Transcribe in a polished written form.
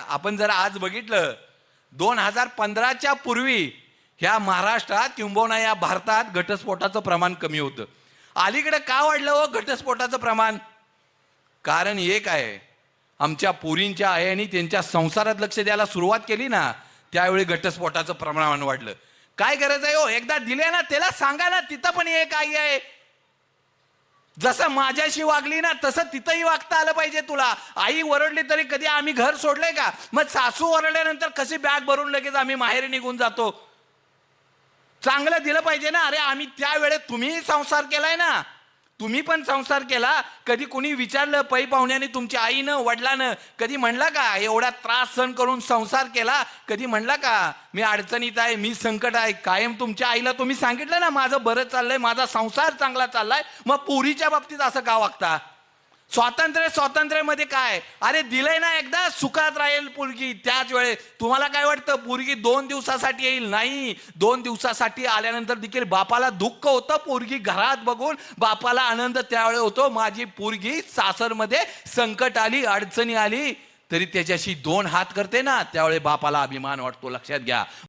आपण जर आज बघितलं 2015च्या पूर्वी ह्या महाराष्ट्रात किंबहुना या भारतात घटस्फोटाचं प्रमाण कमी होतं. अलीकडे का वाढलं हो घटस्फोटाचं प्रमाण? कारण एक आहे, आमच्या पोरींच्या आयांनी त्यांच्या संसारात लक्ष द्यायला सुरुवात केली ना, त्यावेळी घटस्फोटाचं प्रमाण वाढलं. काय गरज आहे हो, एकदा दिले ना त्याला सांगा ना, तिथं पण एक आई आहे. जसं माझ्याशी वागली ना तसं तिथंही वागता आलं पाहिजे तुला. आई ओरडली तरी कधी आम्ही घर सोडलंय का? मग सासू ओरडल्यानंतर कशी बॅग भरून लगेच आम्ही माहेरी निघून जातो? चांगलं दिलं पाहिजे ना. अरे आम्ही त्यावेळेस, तुम्ही संसार केलाय ना, तुम्ही पण संसार केला. कधी कुणी विचारलं पै पाहुण्याने तुमच्या आईनं वडिलानं कधी म्हणला का एवढा त्रास सहन करून संसार केला? कधी म्हणला का मी अडचणीत आहे, मी संकट आहे? कायम तुमच्या आईला तुम्ही सांगितलं ना माझं बरं चाललंय, माझा संसार चांगला चाललाय. मग पोरीच्या बाबतीत असं का वागता? स्वातंत्र्यामध्ये काय? अरे दिलंय ना एकदा, सुखात राहील पोरगी. त्याच वेळेस तुम्हाला काय वाटतं पोरगी 2 दिवसासाठी येईल? नाही, 2 दिवसासाठी आल्यानंतर देखील बापाला दुःख होतं. पोरगी घरात बघून बापाला आनंद त्यावेळेस होतो. माझी पोरगी सासरमध्ये संकट आली, अडचणी आली तरी त्याच्याशी 2 हात करते ना, त्यावेळेस बापाला अभिमान वाटतो. लक्षात घ्या.